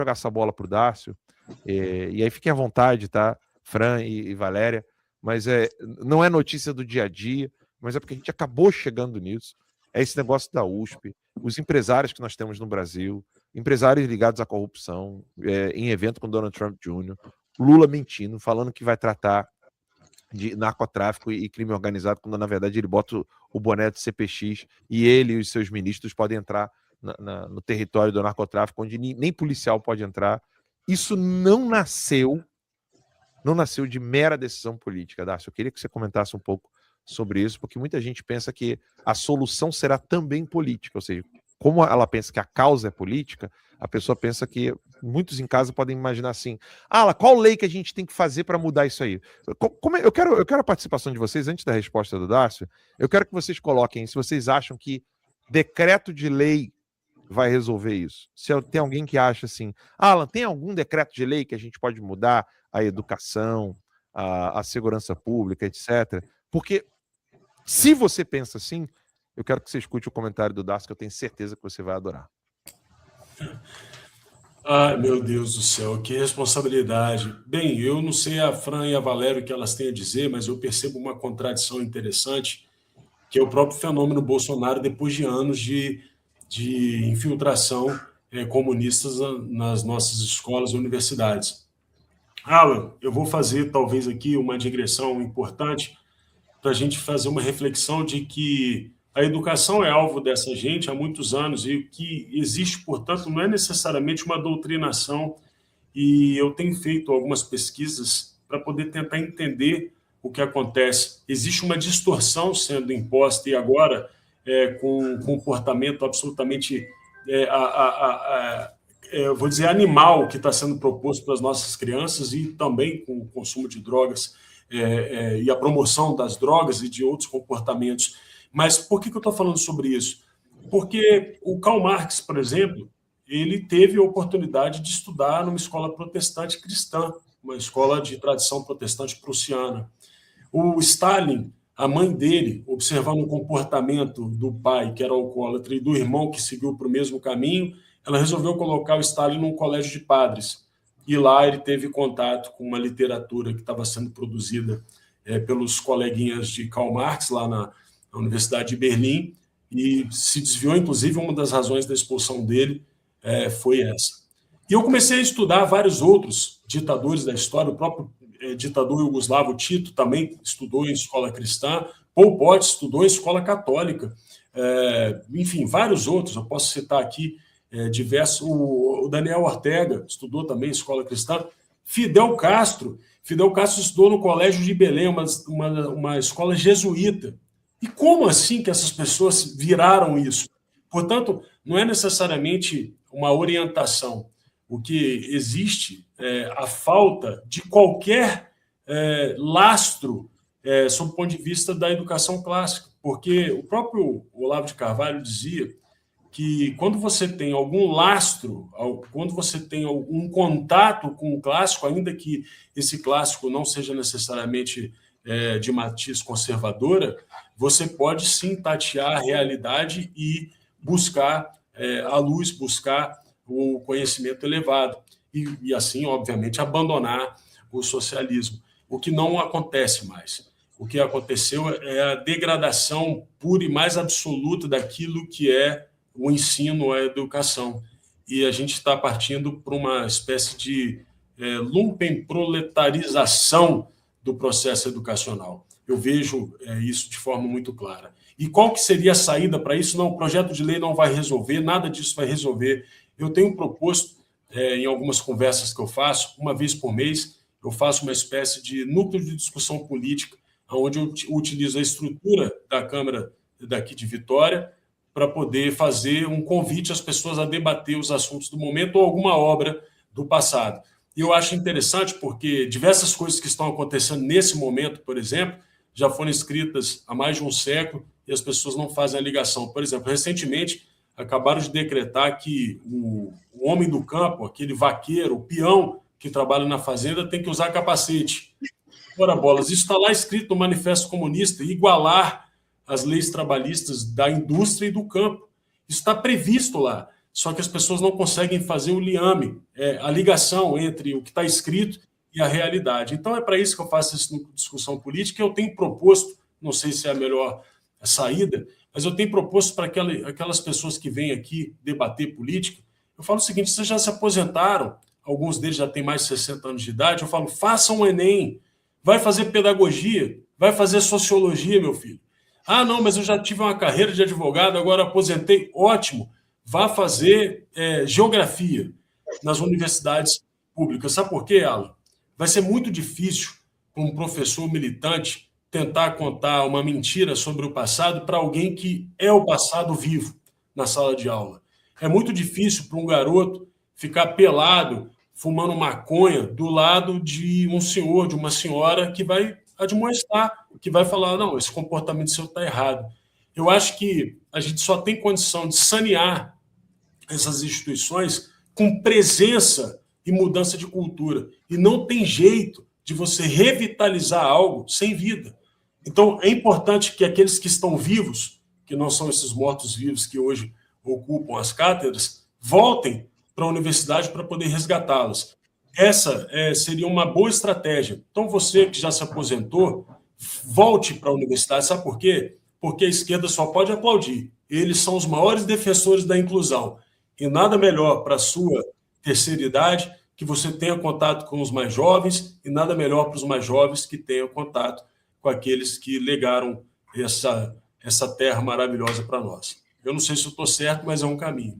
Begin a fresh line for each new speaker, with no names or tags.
jogar essa bola para o Dácio, e aí fiquem à vontade, tá? Fran e Valéria, mas não é notícia do dia a dia, mas é porque a gente acabou chegando nisso. É esse negócio da USP, os empresários que nós temos no Brasil, empresários ligados à corrupção, em evento com Donald Trump Jr., Lula mentindo, falando que vai tratar de narcotráfico e crime organizado, quando na verdade ele bota o boné do CPX e ele e os seus ministros podem entrar no território do narcotráfico, onde nem policial pode entrar. Isso não nasceu de mera decisão política, Darcy. Eu queria que você comentasse um pouco sobre isso, porque muita gente pensa que a solução será também política, ou seja, como ela pensa que a causa é política, a pessoa pensa que muitos em casa podem imaginar assim: qual lei que a gente tem que fazer para mudar isso aí? Eu quero a participação de vocês, antes da resposta do Dácio, eu quero que vocês coloquem se vocês acham que decreto de lei vai resolver isso. Se tem alguém que acha assim: Alan, tem algum decreto de lei que a gente pode mudar a educação, a segurança pública, etc. Porque se você pensa assim, eu quero que você escute o comentário do Dácio, que eu tenho certeza que você vai adorar.
Ai, meu Deus do céu, que responsabilidade. Bem, eu não sei a Fran e a Valéria o que elas têm a dizer, mas eu percebo uma contradição interessante, que é o próprio fenômeno Bolsonaro depois de anos de infiltração comunistas nas nossas escolas e universidades. Alan, eu vou fazer talvez aqui uma digressão importante para a gente fazer uma reflexão de que a educação é alvo dessa gente há muitos anos e que existe, portanto, não é necessariamente uma doutrinação, e eu tenho feito algumas pesquisas para poder tentar entender o que acontece. Existe uma distorção sendo imposta e agora com um comportamento absolutamente, vou dizer, animal que está sendo proposto para as nossas crianças e também com o consumo de drogas e a promoção das drogas e de outros comportamentos. Mas por que eu estou falando sobre isso? Porque o Karl Marx, por exemplo, ele teve a oportunidade de estudar numa escola protestante cristã, uma escola de tradição protestante prussiana. O Stalin, a mãe dele, observando o comportamento do pai, que era alcoólatra, e do irmão, que seguiu para o mesmo caminho, ela resolveu colocar o Stalin num colégio de padres. E lá ele teve contato com uma literatura que estava sendo produzida pelos coleguinhas de Karl Marx, lá na Universidade de Berlim, e se desviou, inclusive, uma das razões da expulsão dele foi essa. E eu comecei a estudar vários outros ditadores da história, o próprio ditador iugoslavo Tito também estudou em escola cristã, Pol Pot estudou em escola católica, enfim, vários outros, eu posso citar aqui diversos, o Daniel Ortega estudou também em escola cristã, Fidel Castro estudou no Colégio de Belém, uma escola jesuíta. E como assim que essas pessoas viraram isso? Portanto, não é necessariamente uma orientação. O que existe é a falta de qualquer lastro sob o ponto de vista da educação clássica, porque o próprio Olavo de Carvalho dizia que quando você tem algum lastro, quando você tem algum contato com o clássico, ainda que esse clássico não seja necessariamente de matiz conservadora, você pode sim tatear a realidade e buscar a luz, buscar o conhecimento elevado e assim, obviamente, abandonar o socialismo, o que não acontece mais. O que aconteceu é a degradação pura e mais absoluta daquilo que é o ensino, a educação. E a gente está partindo para uma espécie de lumpenproletarização do processo educacional. Eu vejo isso de forma muito clara. E qual que seria a saída para isso? Não, o projeto de lei não vai resolver, nada disso vai resolver. Eu tenho proposto, em algumas conversas que eu faço, uma vez por mês, eu faço uma espécie de núcleo de discussão política, onde eu utilizo a estrutura da Câmara daqui de Vitória para poder fazer um convite às pessoas a debater os assuntos do momento ou alguma obra do passado. E eu acho interessante porque diversas coisas que estão acontecendo nesse momento, por exemplo, já foram escritas há mais de um século e as pessoas não fazem a ligação. Por exemplo, recentemente, acabaram de decretar que o homem do campo, aquele vaqueiro, o peão que trabalha na fazenda, tem que usar capacete. Ora bolas, isso está lá escrito no Manifesto Comunista, igualar as leis trabalhistas da indústria e do campo. Isso está previsto lá. só que as pessoas não conseguem fazer o liame, a ligação entre o que está escrito e a realidade. Então, é para isso que eu faço essa discussão política. Eu tenho proposto, não sei se é a melhor saída, mas eu tenho proposto para aquelas pessoas que vêm aqui debater política, eu falo o seguinte: vocês já se aposentaram, alguns deles já têm mais de 60 anos de idade, eu falo, façam o Enem, vai fazer pedagogia, vai fazer sociologia, meu filho. Ah, não, mas eu já tive uma carreira de advogado, agora aposentei, ótimo, vá fazer geografia nas universidades públicas. Sabe por quê, Alan? Vai ser muito difícil para um professor militante tentar contar uma mentira sobre o passado para alguém que é o passado vivo na sala de aula. É muito difícil para um garoto ficar pelado, fumando maconha, do lado de um senhor, de uma senhora que vai admoestar, que vai falar, não, esse comportamento seu está errado. Eu acho que a gente só tem condição de sanear essas instituições com presença e mudança de cultura. E não tem jeito de você revitalizar algo sem vida. Então, é importante que aqueles que estão vivos, que não são esses mortos-vivos que hoje ocupam as cátedras, voltem para a universidade para poder resgatá-las. Essa seria uma boa estratégia. Então, você que já se aposentou, volte para a universidade. Sabe por quê? Porque a esquerda só pode aplaudir. Eles são os maiores defensores da inclusão. E nada melhor para a sua terceira idade que você tenha contato com os mais jovens, e nada melhor para os mais jovens que tenham contato com aqueles que legaram essa terra maravilhosa para nós. Eu não sei se eu estou certo, mas é um caminho.